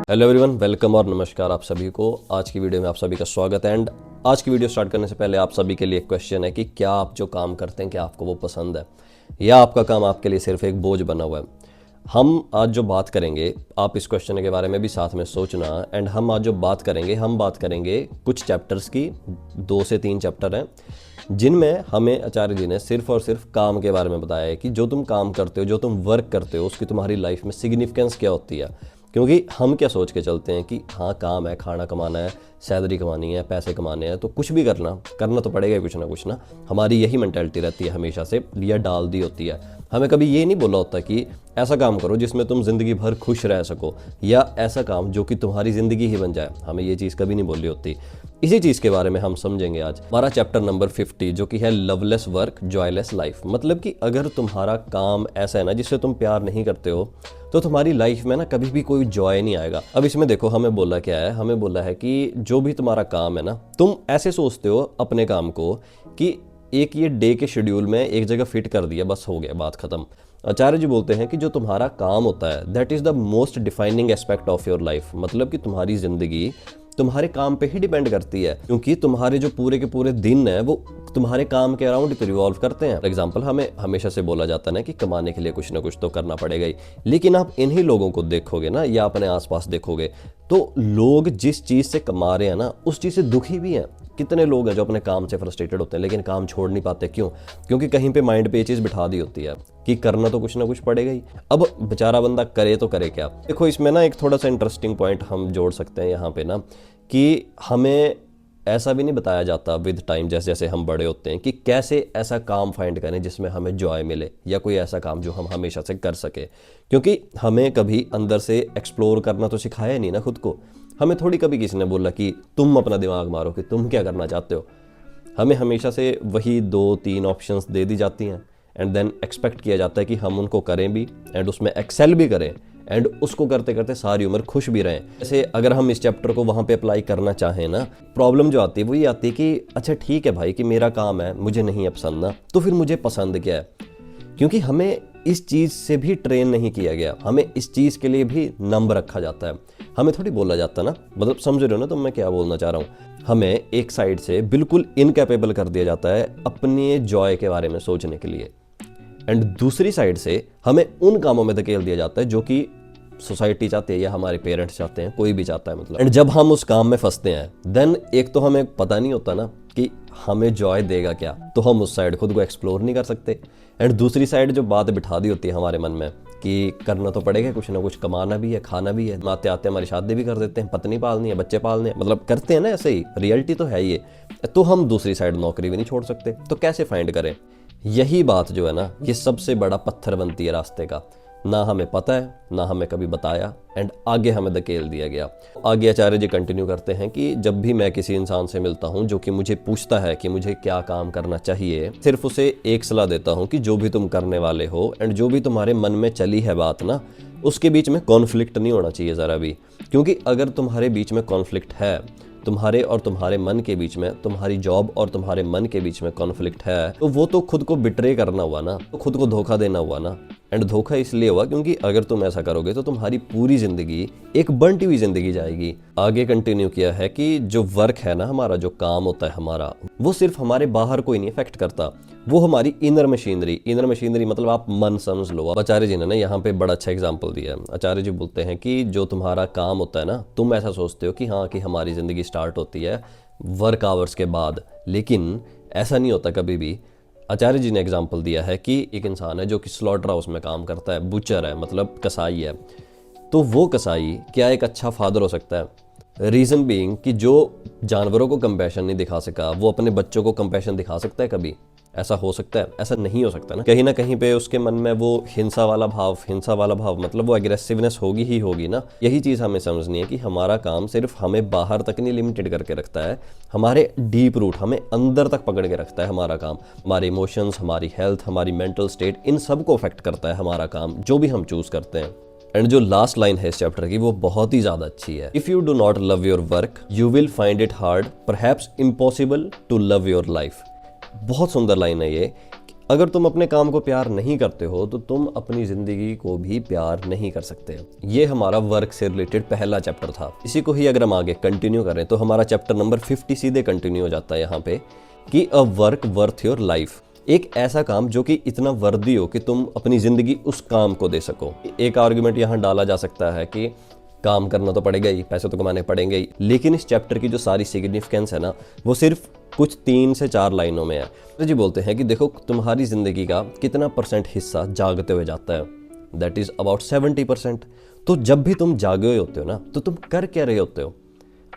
Hello everyone, welcome और नमस्कार आप सभी को। आज की वीडियो में आप सभी का स्वागत है। एंड आज की वीडियो स्टार्ट करने से पहले आप सभी के लिए एक क्वेश्चन है कि क्या आप जो काम करते हैं क्या आपको वो पसंद है, या आपका काम आपके लिए सिर्फ एक बोझ बना हुआ है। हम आज जो बात करेंगे, आप इस क्वेश्चन के बारे में भी साथ में सोचना। एंड हम आज जो बात करेंगे कुछ चैप्टर्स की। 2 से 3 चैप्टर हैं जिनमें हमें आचार्य जी ने सिर्फ और सिर्फ काम के बारे में बताया है कि जो तुम काम करते हो, जो तुम वर्क करते हो, उसकी तुम्हारी लाइफ में सिग्निफिकेंस क्या होती है। क्योंकि हम क्या सोच के चलते हैं कि हाँ, काम है, खाना कमाना है, सैलरी कमानी है, पैसे कमाने हैं, तो कुछ भी करना तो पड़ेगा कुछ ना। हमारी यही मेंटालिटी रहती है हमेशा से, या डाल दी होती है। हमें कभी ये नहीं बोला होता कि ऐसा काम करो जिसमें तुम ज़िंदगी भर खुश रह सको, या ऐसा काम जो कि तुम्हारी ज़िंदगी ही बन जाए। हमें ये चीज़ कभी नहीं बोली होती। इसी चीज़ के बारे में हम समझेंगे आज। हमारा चैप्टर नंबर 50 जो कि है लवलेस वर्क जॉयलेस लाइफ। मतलब कि अगर तुम्हारा काम ऐसा है ना जिससे तुम प्यार नहीं करते हो, तो तुम्हारी लाइफ में ना कभी भी कोई जॉय नहीं आएगा। अब इसमें देखो, हमें बोला क्या है, हमें बोला है कि जो भी तुम्हारा काम है ना, तुम ऐसे सोचते हो अपने काम को कि एक ये डे के शेड्यूल में एक जगह फिट कर दिया, बस हो गया, बात खत्म। आचार्य जी बोलते हैं कि जो तुम्हारा काम होता है that is the most defining aspect of your life. मतलब कि तुम्हारी ज़िंदगी तुम्हारे काम पे ही डिपेंड करती है, क्योंकि तुम्हारे जो पूरे के पूरे दिन है वो तुम्हारे काम के अराउंड ही रिवॉल्व करते हैं। फॉर एग्जाम्पल, हमें हमेशा से बोला जाता है ना कि कमाने के लिए कुछ ना कुछ तो करना पड़ेगा ही। लेकिन आप इन्हीं लोगों को देखोगे ना, या अपने आसपास देखोगे, तो लोग जिस चीज़ से कमा रहे हैं ना उस चीज़ से दुखी भी हैं। कितने लोग हैं जो अपने काम से फ्रस्ट्रेटेड होते हैं लेकिन काम छोड़ नहीं पाते। क्यों? क्योंकि कहीं पे माइंड पे ये चीज़ बिठा दी होती है कि करना तो कुछ ना कुछ पड़ेगा ही। अब बेचारा बंदा करे तो करे क्या। देखो, इसमें ना एक थोड़ा सा इंटरेस्टिंग पॉइंट हम जोड़ सकते हैं यहाँ पे ना, कि हमें ऐसा भी नहीं बताया जाता विद टाइम, जैसे जैसे हम बड़े होते हैं, कि कैसे ऐसा काम फाइंड करें जिसमें हमें जॉय मिले, या कोई ऐसा काम जो हम हमेशा से कर सके। क्योंकि हमें कभी अंदर से एक्सप्लोर करना तो सिखाया नहीं ना खुद को। हमें थोड़ी कभी किसी ने बोला कि तुम अपना दिमाग मारो कि तुम क्या करना चाहते हो। हमें हमेशा से वही 2-3 ऑप्शंस दे दी जाती हैं, एंड देन एक्सपेक्ट किया जाता है कि हम उनको करें भी, एंड उसमें एक्सेल भी करें, एंड उसको करते करते सारी उम्र खुश भी रहें। जैसे अगर हम इस चैप्टर को वहाँ पे अप्लाई करना चाहें ना, प्रॉब्लम जो आती है वो ये आती है कि अच्छा ठीक है भाई, कि मेरा काम है, मुझे नहीं है पसंद ना, तो फिर मुझे पसंद क्या है। क्योंकि हमें इस चीज़ से भी ट्रेन नहीं किया गया, हमें इस चीज़ के लिए भी नंबर रखा जाता है। हमें थोड़ी बोला जाता ना, मतलब समझ रहे हो ना तुम मैं क्या बोलना चाह रहा हूँ। हमें एक साइड से बिल्कुल इनकैपेबल कर दिया जाता है अपने जॉय के बारे में सोचने के लिए, एंड दूसरी साइड से हमें उन कामों में धकेल दिया जाता है जो कि सोसाइटी चाहती है या हमारे पेरेंट्स चाहते हैं, कोई भी चाहता है मतलब। एंड जब हम उस काम में फंसते हैं, देन एक तो हमें पता नहीं होता ना कि हमें जॉय देगा क्या, तो हम उस साइड खुद को एक्सप्लोर नहीं कर सकते। एंड दूसरी साइड जो बात बिठा दी होती है हमारे मन में कि करना तो पड़ेगा कुछ ना कुछ, कमाना भी है, खाना भी है, आते आते हमारी शादी भी कर देते हैं, पत्नी पालनी है, बच्चे पालने हैं, मतलब करते हैं ना, ऐसे ही रियलिटी तो है ये। तो हम दूसरी साइड नौकरी भी नहीं छोड़ सकते, तो कैसे फाइंड करें। यही बात जो है ना, ये सबसे बड़ा पत्थर बनती है रास्ते का। ना हमें पता है, ना हमें कभी बताया, एंड आगे हमें धकेल दिया गया। आगे आचार्य जी कंटिन्यू करते हैं कि जब भी मैं किसी इंसान से मिलता हूं जो कि मुझे पूछता है कि मुझे क्या काम करना चाहिए, सिर्फ उसे एक सलाह देता हूं कि जो भी तुम करने वाले हो, एंड जो भी तुम्हारे मन में चली है बात ना, उसके बीच में कॉन्फ्लिक्ट नहीं होना चाहिए ज़रा भी। क्योंकि अगर तुम्हारे बीच में कॉन्फ्लिक्ट है, तुम्हारे और तुम्हारे मन के बीच में, तुम्हारी जॉब और तुम्हारे मन के बीच में कॉन्फ्लिक्ट है, तो वो तो खुद को बिट्रे करना हुआ ना, तो खुद को धोखा देना हुआ ना। एंड धोखा इसलिए हुआ क्योंकि अगर तुम ऐसा करोगे तो तुम्हारी पूरी जिंदगी एक बंटी हुई जिंदगी जाएगी। आगे कंटिन्यू किया है कि जो वर्क है ना हमारा, जो काम होता है हमारा, वो सिर्फ हमारे बाहर को ही नहीं इफेक्ट करता, वो हमारी इनर मशीनरी मतलब आप मन समझ लो। आचार्य जी ने ना यहाँ पे बड़ा अच्छा एग्जाम्पल दिया है। आचार्य जी बोलते हैं कि जो तुम्हारा काम होता है ना, तुम ऐसा सोचते हो कि हाँ, कि हमारी ज़िंदगी स्टार्ट होती है वर्क आवर्स के बाद, लेकिन ऐसा नहीं होता कभी भी। आचार्य जी ने एग्जाम्पल दिया है कि एक इंसान है जो कि स्लॉटर हाउस में काम करता है, बुचर है, मतलब कसाई है। तो वो कसाई क्या एक अच्छा फादर हो सकता है? रीज़न बीइंग कि जो जानवरों को कंपैशन नहीं दिखा सका, वो अपने बच्चों को कंपैशन दिखा सकता है कभी? ऐसा हो सकता है? ऐसा नहीं हो सकता ना कहीं पे उसके मन में वो हिंसा वाला भाव मतलब वो एग्रेसिवनेस होगी ही होगी ना। यही चीज़ हमें समझनी है कि हमारा काम सिर्फ हमें बाहर तक नहीं लिमिटेड करके रखता है, हमारे डीप रूट, हमें अंदर तक पकड़ के रखता है हमारा काम। हमारे इमोशंस, हमारी हेल्थ, हमारी मेंटल स्टेट, इन सब को अफेक्ट करता है हमारा काम, जो भी हम चूज़ करते हैं। एंड जो लास्ट लाइन है इस चैप्टर की, वो बहुत ही ज़्यादा अच्छी है। If you do not love your work you will find it hard, perhaps impossible to love your life. बहुत सुंदर लाइन है ये। अगर तुम अपने काम को प्यार नहीं करते हो तो तुम अपनी जिंदगी को भी प्यार नहीं कर सकते। ये हमारा वर्क से रिलेटेड पहला चैप्टर था। इसी को ही अगर हम आगे कंटिन्यू करें तो हमारा चैप्टर नंबर 50 सीधे कंटिन्यू हो जाता है यहाँ पे कि a work worth your life. एक ऐसा काम जो कि इतना वर्दी हो कि तुम अपनी जिंदगी उस काम को दे सको। एक आर्गुमेंट यहाँ डाला जा सकता है कि काम करना तो पड़ेगा ही, पैसे तो कमाने पड़ेंगे ही, लेकिन इस चैप्टर की जो सारी सिग्निफिकेंस है ना वो सिर्फ कुछ 3 से 4 लाइनों में है। तो जी बोलते हैं कि देखो तुम्हारी जिंदगी का कितना % हिस्सा जागते हुए जाता है, दैट इज अबाउट 70%। तो जब भी तुम जागे हुए होते हो ना तो तुम कर क्या रहे होते हो?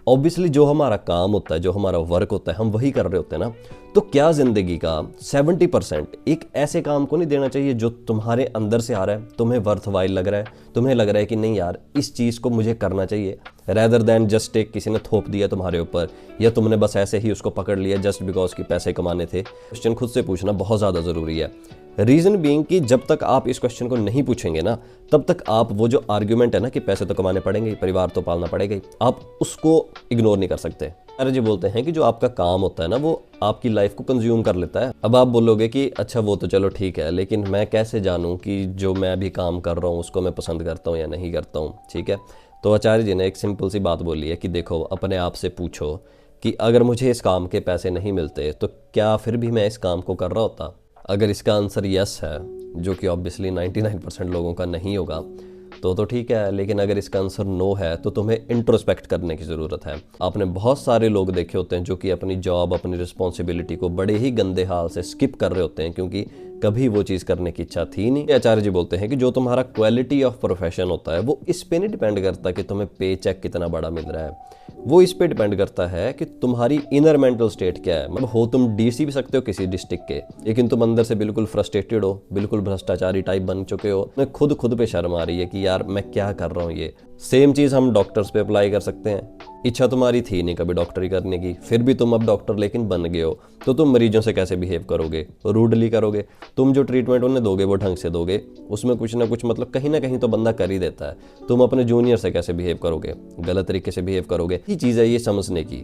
ऑब्वियसली जो हमारा काम होता है, जो हमारा वर्क होता है, हम वही कर रहे होते हैं ना। तो क्या जिंदगी का 70% एक ऐसे काम को नहीं देना चाहिए जो तुम्हारे अंदर से आ रहा है, तुम्हें वर्थवाइल लग रहा है, तुम्हें लग रहा है कि नहीं यार इस चीज़ को मुझे करना चाहिए, रेदर देन जस्ट एक किसी ने थोप दिया तुम्हारे ऊपर या तुमने बस ऐसे ही उसको पकड़ लिया जस्ट बिकॉज कि पैसे कमाने थे। क्वेश्चन खुद से पूछना बहुत ज़्यादा ज़रूरी है। रीज़न बीइंग कि जब तक आप इस क्वेश्चन को नहीं पूछेंगे ना तब तक आप वो जो आर्ग्यूमेंट है ना कि पैसे तो कमाने पड़ेंगे, परिवार तो पालना पड़ेगा ही, आप उसको इग्नोर नहीं कर सकते। अरे जी बोलते हैं कि जो आपका काम होता है ना वो आपकी लाइफ को कंज्यूम कर लेता है। अब आप बोलोगे कि अच्छा वो तो चलो ठीक है, लेकिन मैं कैसे जानूं कि जो मैं अभी काम कर रहा हूँ उसको मैं पसंद करता हूँ या नहीं करता हूँ? ठीक है, तो आचार्य जी ने एक सिंपल सी बात बोली है कि देखो अपने आप से पूछो कि अगर मुझे इस काम के पैसे नहीं मिलते तो क्या फिर भी मैं इस काम को कर रहा होता? अगर इसका आंसर यस है, जो कि ऑब्वियसली 99% लोगों का नहीं होगा, तो ठीक है, लेकिन अगर इसका आंसर नो है तो तुम्हें इंट्रोस्पेक्ट करने की ज़रूरत है। आपने बहुत सारे लोग देखे होते हैं जो कि अपनी जॉब, अपनी रिस्पॉन्सिबिलिटी को बड़े ही गंदे हाल से स्किप कर रहे होते हैं क्योंकि कभी वो चीज़ करने की इच्छा थी नहीं। आचार्य जी बोलते हैं कि जो तुम्हारा क्वालिटी ऑफ प्रोफेशन होता है वो इस पे नहीं डिपेंड करता कि तुम्हें पे चेक कितना बड़ा मिल रहा है, वो इस पे डिपेंड करता है कि तुम्हारी इनर मेंटल स्टेट क्या है। मतलब हो तुम डीसी भी सकते हो किसी डिस्ट्रिक्ट के, लेकिन तुम अंदर से बिल्कुल फ्रस्ट्रेटेड हो, बिल्कुल भ्रष्टाचारी टाइप बन चुके हो, तुम्हें खुद पे शर्म आ रही है कि यार मैं क्या कर रहा हूँ ये। सेम चीज़ हम डॉक्टर्स पे अप्लाई कर सकते हैं। इच्छा तुम्हारी थी नहीं कभी डॉक्टरी करने की, फिर भी तुम अब डॉक्टर लेकिन बन गए हो, तो तुम मरीजों से कैसे बिहेव करोगे? रूडली करोगे। तुम जो ट्रीटमेंट उन्हें दोगे वो ढंग से दोगे, उसमें कुछ ना कुछ मतलब कहीं ना कहीं तो बंदा कर ही देता है। तुम अपने जूनियर से कैसे बिहेव करोगे? गलत तरीके से बिहेव करोगे। ये चीज़ है ये समझने की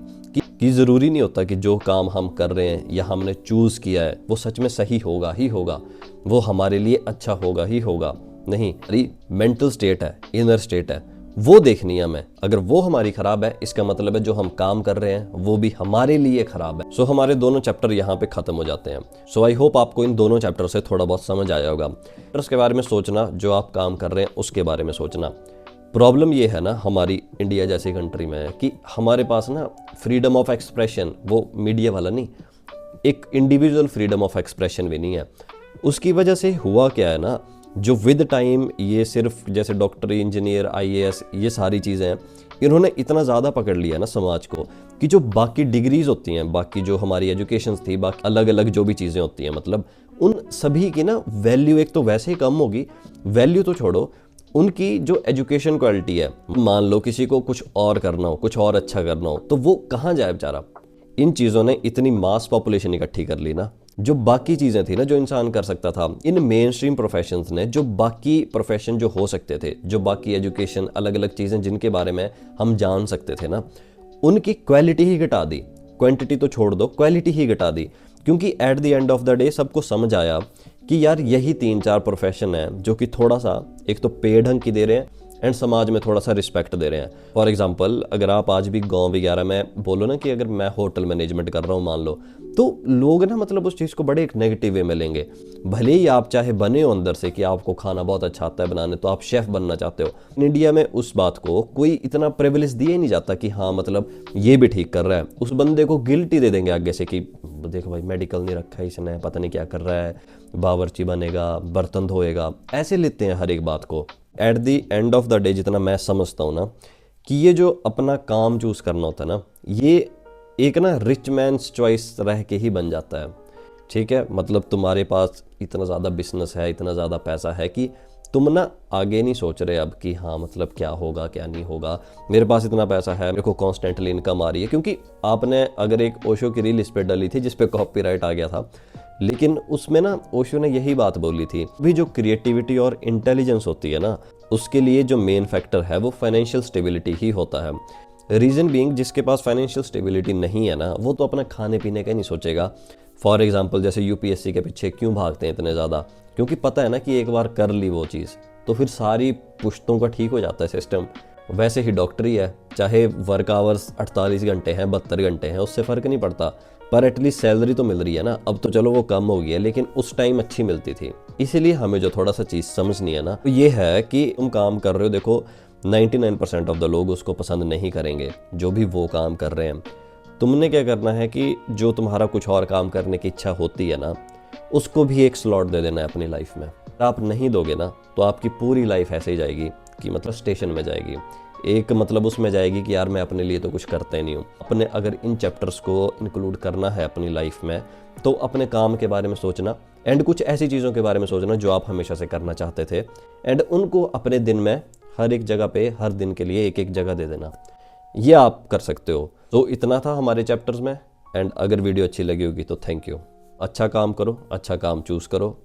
कि ज़रूरी नहीं होता कि जो काम हम कर रहे हैं या हमने चूज़ किया है वो सच में सही होगा ही होगा, वो हमारे लिए अच्छा होगा ही होगा। नहीं, हमारी मेंटल स्टेट है, इनर स्टेट है, वो देखनी है हमें। अगर वो हमारी खराब है इसका मतलब है जो हम काम कर रहे हैं वो भी हमारे लिए खराब है। सो हमारे दोनों चैप्टर यहाँ पे खत्म हो जाते हैं। सो आई होप आपको इन दोनों चैप्टर से थोड़ा बहुत समझ आया होगा। चैप्टर्स के बारे में सोचना, जो आप काम कर रहे हैं उसके बारे में सोचना। प्रॉब्लम ये है ना हमारी इंडिया जैसी कंट्री में कि हमारे पास ना फ्रीडम ऑफ एक्सप्रेशन, वो मीडिया वाला नहीं, एक इंडिविजुअल फ्रीडम ऑफ एक्सप्रेशन भी नहीं है। उसकी वजह से हुआ क्या है ना, जो विद टाइम ये सिर्फ जैसे डॉक्टर, इंजीनियर, आईएएस, ये सारी चीज़ें हैं, इन्होंने इतना ज़्यादा पकड़ लिया ना समाज को कि जो बाकी डिग्रीज होती हैं, बाकी जो हमारी एजुकेशंस थी, बाकी अलग अलग जो भी चीज़ें होती हैं, मतलब उन सभी की ना वैल्यू एक तो वैसे ही कम होगी। वैल्यू तो छोड़ो, उनकी जो एजुकेशन क्वालिटी है, मान लो किसी को कुछ और करना हो, कुछ और अच्छा करना हो, तो वो कहाँ जाए बेचारा? इन चीज़ों ने इतनी मास पॉपुलेशन इकट्ठी कर ली ना, जो बाकी चीज़ें थी ना जो इंसान कर सकता था, इन मेन स्ट्रीम प्रोफेशंस ने, जो बाकी प्रोफेशन जो हो सकते थे, जो बाकी एजुकेशन, अलग अलग चीज़ें जिनके बारे में हम जान सकते थे ना, उनकी क्वालिटी ही घटा दी। क्वांटिटी तो छोड़ दो, क्वालिटी ही घटा दी। क्योंकि at the end of the day सबको समझ आया कि यार यही 3-4 प्रोफेशन है जो कि थोड़ा सा एक तो पे ढंग की दे रहे हैं एंड समाज में थोड़ा सा रिस्पेक्ट दे रहे हैं। फॉर एग्जांपल, अगर आप आज भी गांव वगैरह में बोलो ना कि अगर मैं होटल मैनेजमेंट कर रहा हूँ मान लो, तो लोग ना मतलब उस चीज़ को बड़े एक नेगेटिव वे में लेंगे। भले ही आप चाहे बने हो अंदर से कि आपको खाना बहुत अच्छा आता है बनाने, तो आप शेफ़ बनना चाहते हो। इंडिया में उस बात को कोई इतना प्रिविलेज दिया ही नहीं जाता कि हाँ मतलब ये भी ठीक कर रहा है। उस बंदे को गिल्टी दे देंगे आगे से कि देखो भाई मेडिकल नहीं रखा है इसने, पता नहीं क्या कर रहा है, बावर्ची बनेगा, बर्तन धोएगा, ऐसे लेते हैं हर एक बात को। At the end of the day जितना मैं समझता हूँ ना कि ये जो अपना काम चूज़ करना होता है ना, ये एक ना रिच मैन्स चॉइस रह के ही बन जाता है। ठीक है, मतलब तुम्हारे पास इतना ज़्यादा बिजनेस है, इतना ज़्यादा पैसा है कि तुम ना आगे नहीं सोच रहे अब कि हाँ मतलब क्या होगा क्या नहीं होगा, मेरे पास इतना पैसा है, मेरे को कॉन्स्टेंटली इनकम आ रही है। क्योंकि आपने अगर एक ओशो की रील इस पर डाली थी जिस पे कॉपीराइट आ गया था, लेकिन उसमें ना ओशो ने यही बात बोली थी भी जो क्रिएटिविटी और इंटेलिजेंस होती है ना, उसके लिए जो मेन फैक्टर है वो फाइनेंशियल स्टेबिलिटी ही होता है। रीज़न बीइंग, जिसके पास फाइनेंशियल स्टेबिलिटी नहीं है ना, वो तो अपना खाने पीने का ही नहीं सोचेगा, फॉर एग्जाम्पल जैसे यूपीएससी के पीछे क्यों भागते हैं इतने ज़्यादा, क्योंकि पता है ना कि एक बार कर ली वो चीज़ तो फिर सारी पुश्तों का ठीक हो जाता है सिस्टम। वैसे ही डॉक्टरी है, चाहे वर्क आवर्स 48 घंटे हैं 72 घंटे हैं उससे फ़र्क नहीं पड़ता, पर एटलीस्ट सैलरी तो मिल रही है ना। अब तो चलो वो कम हो गई है लेकिन उस टाइम अच्छी मिलती थी। इसीलिए हमें जो थोड़ा सा चीज़ समझनी है ना तो ये है कि तुम काम कर रहे हो, देखो 99% ऑफ द लोग उसको पसंद नहीं करेंगे जो भी वो काम कर रहे हैं। तुमने क्या करना है कि जो तुम्हारा कुछ और काम करने की इच्छा होती है ना उसको भी एक स्लॉट दे देना है अपनी लाइफ में। आप नहीं दोगे ना तो आपकी पूरी लाइफ ऐसे ही जाएगी कि मतलब स्टेशन में जाएगी, एक मतलब उसमें जाएगी कि यार मैं अपने लिए तो कुछ करता ही नहीं हूँ। अपने अगर इन चैप्टर्स को इंक्लूड करना है अपनी लाइफ में तो अपने काम के बारे में सोचना एंड कुछ ऐसी चीज़ों के बारे में सोचना जो आप हमेशा से करना चाहते थे एंड उनको अपने दिन में हर एक जगह पे हर दिन के लिए एक एक जगह दे देना। ये आप कर सकते हो। तो इतना था हमारे चैप्टर्स में एंड अगर वीडियो अच्छी लगी होगी तो थैंक यू। अच्छा काम करो, अच्छा काम चूज़ करो।